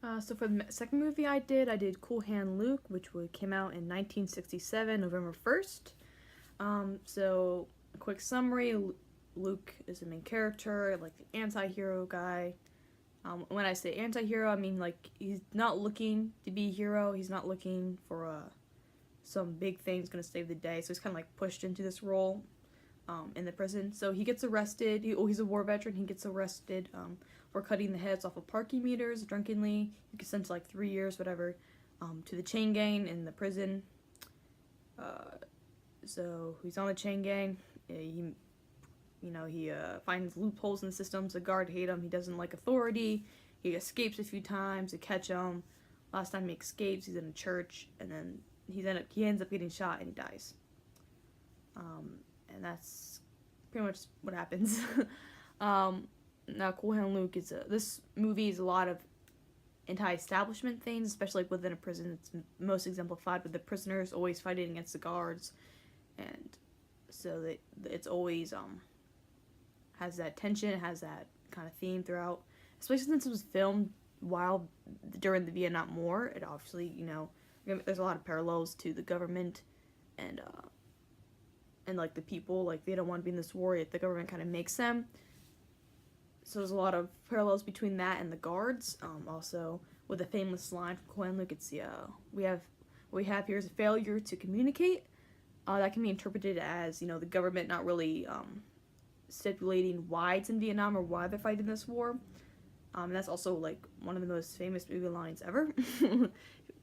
So for the second movie I did Cool Hand Luke, which came out in 1967, November 1st. So a quick summary: Luke is the main character, like the anti-hero guy. When I say anti-hero, I mean like he's not looking to be a hero. He's not looking for some big thing's gonna save the day. So he's kind of like pushed into this role in the prison. So he gets arrested. He's a war veteran. He gets arrested for cutting the heads off of parking meters drunkenly. He gets sent to like 3 years, whatever, to the chain gang in the prison. Uh, so he's on the chain gang. He finds loopholes in the systems. The guard hate him. He doesn't like authority. He escapes a few times to catch him. Last time he escapes, he's in a church, and then he ends up getting shot and he dies. And that's pretty much what happens. Now, Cool Hand Luke this movie is a lot of anti-establishment things, especially like within a prison. It's most exemplified with the prisoners always fighting against the guards, and so that it's always has that tension, has that kind of theme throughout. Especially since it was filmed while during the Vietnam War, it obviously there's a lot of parallels to the government and like the people, like they don't want to be in this war yet the government kind of makes them. So there's a lot of parallels between that and the guards. Also, with a famous line from Cool Hand Luke, it's what we have here is a failure to communicate. That can be interpreted as the government not really stipulating why it's in Vietnam or why they're fighting this war. And that's also like one of the most famous movie lines ever.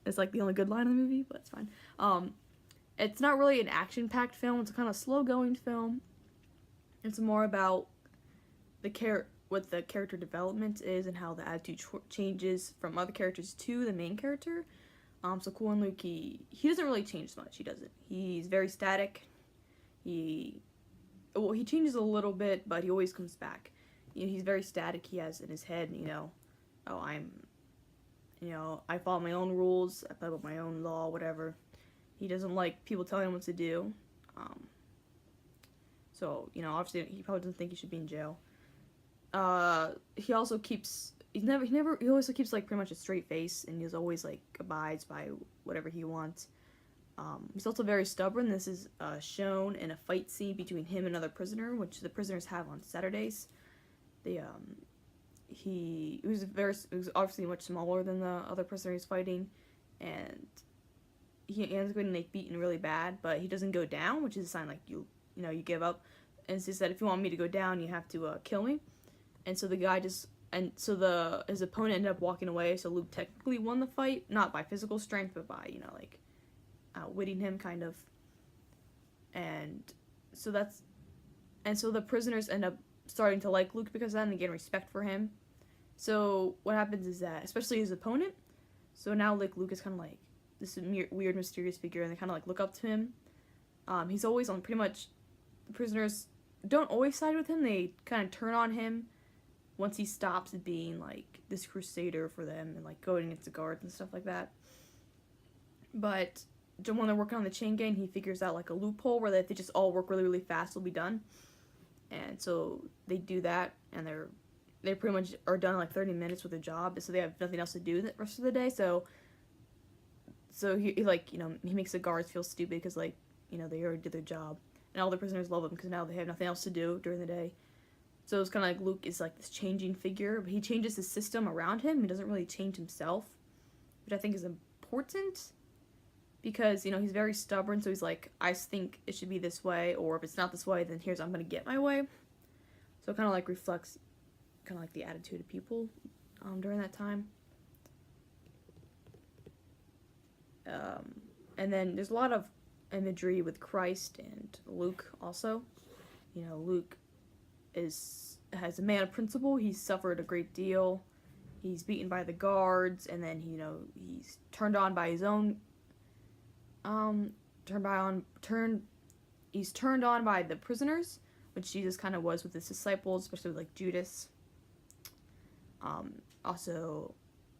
It's like the only good line in the movie, but it's fine. It's not really an action-packed film. It's a kind of slow-going film. It's more about what the character development is and how the attitude changes from other characters to the main character. So Cool Hand Luke, he doesn't really change much. He doesn't. He's very static. He changes a little bit, but he always comes back. He's very static. He has in his head, I follow my own rules. I follow my own law, whatever. He doesn't like people telling him what to do. So obviously he probably doesn't think he should be in jail. He also keeps he always keeps like pretty much a straight face, and he's always like abides by whatever he wants. He's also very stubborn. This is shown in a fight scene between him and another prisoner, which the prisoners have on Saturdays. He was obviously much smaller than the other prisoner he's fighting, and he ends up getting like beaten really bad, but he doesn't go down, which is a sign like you give up. And so he said, if you want me to go down, you have to kill me. And so his opponent ended up walking away. So Luke technically won the fight, not by physical strength, but by like outwitting him kind of. And so the prisoners end up starting to like Luke because of that, and they gain respect for him. So what happens is that, especially his opponent, so now like Luke is kind of like this weird mysterious figure, and they kind of like look up to him. He's always on pretty much. The prisoners don't always side with him. They kind of turn on him once he stops being like this crusader for them and like going against the guards and stuff like that. But when they're working on the chain gang, he figures out like a loophole where if they just all work really really fast, it'll be done. And so they do that, and they pretty much are done in like 30 minutes with their job, so they have nothing else to do the rest of the day. So he makes the guards feel stupid because they already did their job, and all the prisoners love him because now they have nothing else to do during the day. So it's kind of like Luke is like this changing figure, but he changes the system around him. He doesn't really change himself, which I think is important because he's very stubborn. So he's like, I think it should be this way, or if it's not this way, then I'm gonna get my way. So it kind of like reflects kind of like the attitude of people during that time. And then there's a lot of imagery with Christ and Luke also. Luke has a man of principle. He's suffered a great deal. He's beaten by the guards, and then he's turned on by his own he's turned on by the prisoners, which Jesus kind of was with his disciples, especially with like Judas. Also,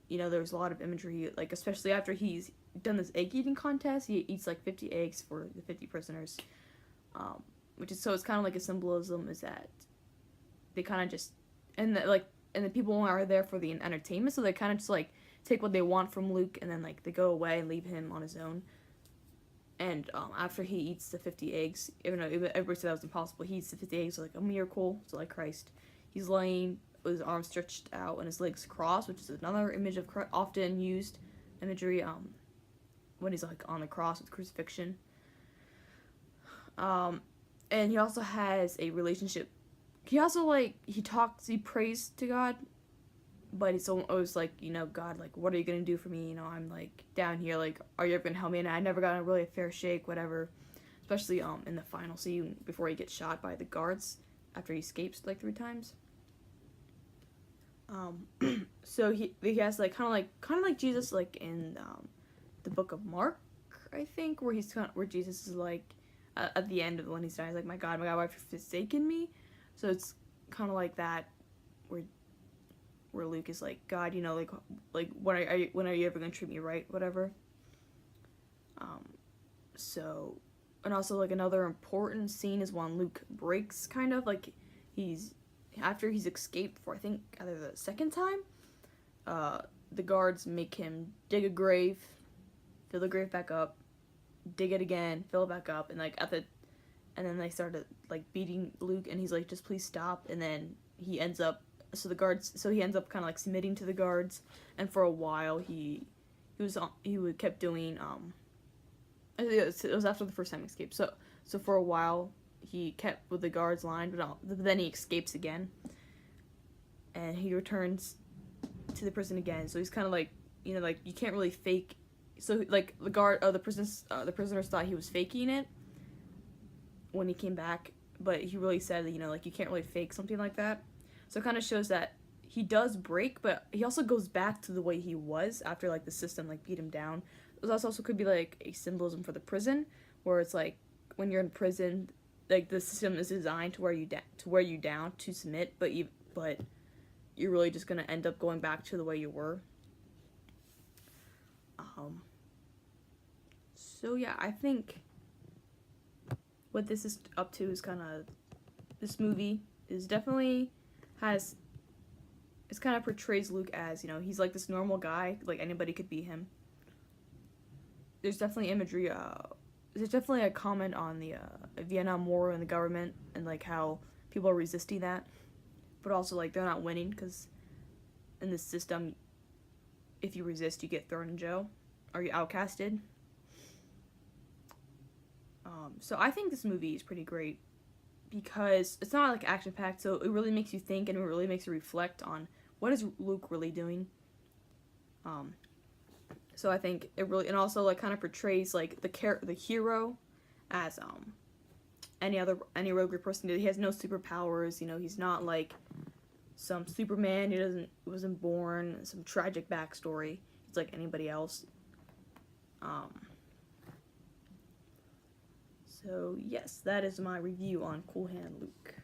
there's a lot of imagery, like especially after he's done this egg eating contest, he eats like 50 eggs for the 50 prisoners, it's kind of like a symbolism is that they kind of just, and like and the people are there for the entertainment, so they kind of just like take what they want from Luke, and then like they go away and leave him on his own. And after he eats the 50 eggs, even though everybody said that was impossible, he eats the 50 eggs like a miracle. So like Christ, he's laying with his arms stretched out and his legs crossed, which is another image of often used imagery when he's like on the cross with crucifixion. And he also has a relationship. He also he prays to God, but he's always like, God, like, what are you gonna do for me? I'm like down here, like, are you ever gonna help me? And I never got a fair shake, whatever. Especially in the final scene before he gets shot by the guards after he escapes like 3 times. So he has like kind of like Jesus, like in the book of Mark, I think, where where Jesus is like at the end of when he's dying, like, my God, why have you forsaken me? So it's kind of like that, where Luke is like, God, like when are you ever gonna treat me right, whatever. So, and also like another important scene is when Luke breaks, kind of like after he's escaped for I think either the second time, the guards make him dig a grave, fill the grave back up, dig it again, fill it back up, and like and then they started like beating Luke, and he's like, just please stop, and then he ends up kind of like submitting to the guards, and for a while he kept doing it was after the first time he escaped, so for a while he kept with the guards line, but then he escapes again, and he returns to the prison again. So he's kind of like, like, you can't really fake. So like the prisoners thought he was faking it when he came back, but he really said that, like, you can't really fake something like that. So it kind of shows that he does break, but he also goes back to the way he was after like the system like beat him down. This also could be like a symbolism for the prison, where it's like when you're in prison, like the system is designed to wear you down to submit, but you're really just gonna end up going back to the way you were. So yeah, I think what this is up to is this movie is definitely it's kind of portrays Luke as, he's like this normal guy, like anybody could be him. There's definitely imagery, there's definitely a comment on the Vietnam War and the government, and like how people are resisting that, but also like they're not winning, because in this system, if you resist, you get thrown in jail, or you're outcasted. So I think this movie is pretty great, because it's not like action packed, so it really makes you think, and it really makes you reflect on what is Luke really doing. So I think it really, and also like kind of portrays like the hero as any rogue person. He has no superpowers. He's not like some Superman. He wasn't born some tragic backstory. He's like anybody else. So yes, that is my review on Cool Hand Luke.